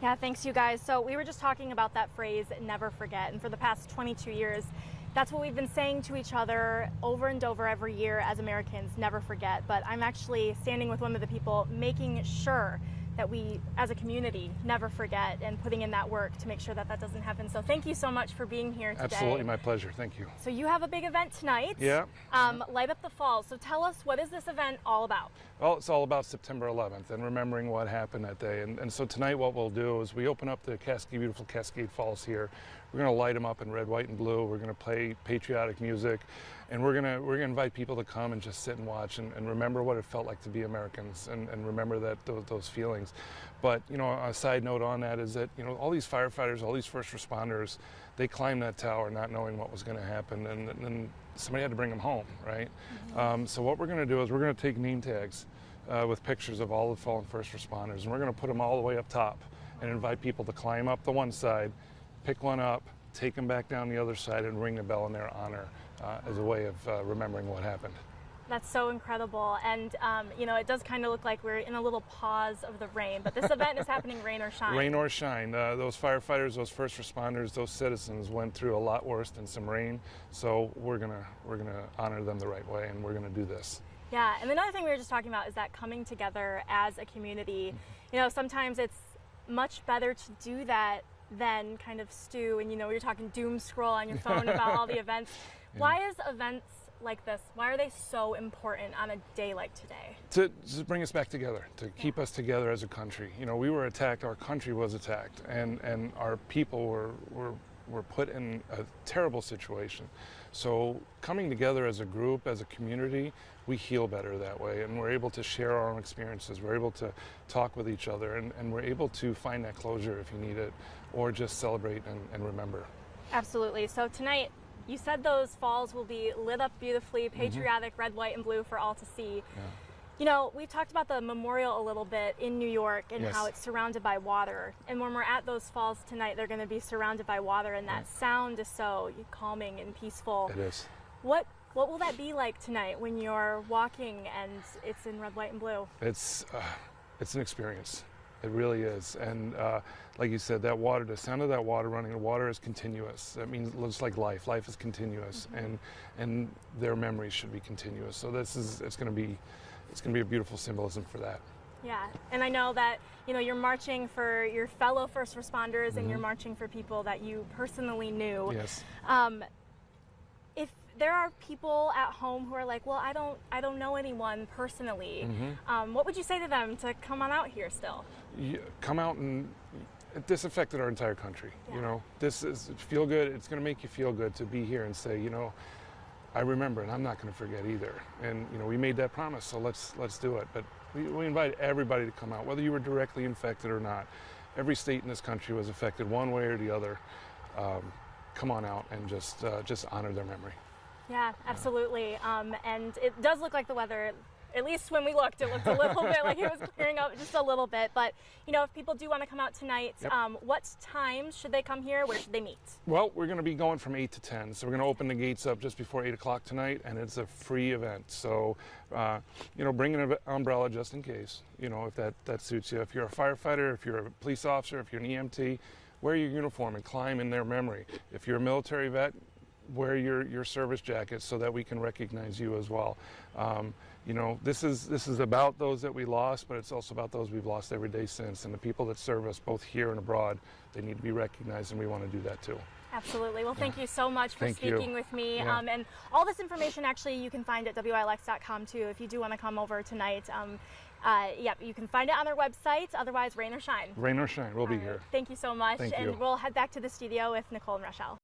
Yeah, thanks you guys. So we were just talking about that phrase, never forget. And for the past 22 years, that's what we've been saying to each other over and over every year as Americans, never forget. But I'm actually standing with one of the people making sure that we as a community never forget and putting in that work to make sure that that doesn't happen. So thank you so much for being here today. Absolutely, my pleasure. Thank you. So you have a big event tonight. Yeah. Light Up the Falls. So tell us, what is this event all about? Well, it's all about September 11th and remembering what happened that day. And so tonight what we'll do is we open up the beautiful Cascade Falls here. We're going to light them up in red, white, and blue. We're going to play patriotic music, and we're going to invite people to come and just sit and watch and remember what it felt like to be Americans and remember that those feelings. But, you know, a side note on that is that, you know, all these firefighters, all these first responders, they climbed that tower not knowing what was going to happen, and then somebody had to bring them home, right? Mm-hmm. So what we're going to do is we're going to take name tags with pictures of all the fallen first responders, and we're going to put them all the way up top and invite people to climb up the one side, pick one up, take them back down the other side, and ring the bell in their honor as a way of remembering what happened. That's so incredible. And, you know, it does kind of look like we're in a little pause of the rain, but this event is happening rain or shine. Rain or shine. Those firefighters, those first responders, those citizens went through a lot worse than some rain. So we're gonna honor them the right way, and we're gonna do this. Yeah, and another thing we were just talking about is that coming together as a community. You know, sometimes it's much better to do that than kind of stew and, you know, you're talking doom scroll on your phone about all the events. Yeah. Why is events like this, why are they so important on a day like today? To just bring us back together, to keep us together as a country. You know, we were attacked, our country was attacked, and our people were put in a terrible situation. So coming together as a group, as a community, we heal better that way, and we're able to share our own experiences. We're able to talk with each other, and we're able to find that closure if you need it, or just celebrate and remember. Absolutely. So tonight, you said those falls will be lit up beautifully, patriotic, red, white, and blue for all to see. Yeah. You know, we've talked about the memorial a little bit in New York and how it's surrounded by water. And when we're at those falls tonight, they're going to be surrounded by water, and that sound is so calming and peaceful. It is. What will that be like tonight when you're walking and it's in red, white, and blue? It's an experience. It really is. And like you said, that water, the sound of that water running, the water is continuous. That means it looks like life. Life is continuous, and their memories should be continuous. So it's going to be a beautiful symbolism for that. Yeah, and I know that, you know, you're marching for your fellow first responders, and you're marching for people that you personally knew. Yes. If there are people at home who are like, well, I don't know anyone personally, what would you say to them to come on out here still? Come out, and this affected our entire country. Yeah. You know, this is feel good. It's going to make you feel good to be here and say, you know, I remember, and I'm not going to forget either. And you know, we made that promise, so let's do it. But we invite everybody to come out, whether you were directly infected or not. Every state in this country was affected one way or the other. Come on out and just honor their memory. Yeah, absolutely. And it does look like the weather, at least when we looked, it looked a little bit like it was clearing up just a little bit. But, you know, if people do want to come out tonight, what times should they come here? Where should they meet? Well, we're going to be going from 8 to 10. So we're going to open the gates up just before 8 o'clock tonight, and it's a free event. So, you know, bring an umbrella just in case, you know, if that suits you. If you're a firefighter, if you're a police officer, if you're an EMT, wear your uniform and climb in their memory. If you're a military vet, wear your service jacket so that we can recognize you as well. You know, this is about those that we lost, but it's also about those we've lost every day since, and the people that serve us both here and abroad. They need to be recognized, and we want to do that too. Absolutely. Well, thank you so much for speaking with me. Yeah. And all this information, actually, you can find at WILX.com too if you do want to come over tonight. You can find it on their website. Otherwise, rain or shine. Rain or shine, we'll be here. Thank you so much. Thank and you. We'll head back to the studio with Nicole and Rochelle.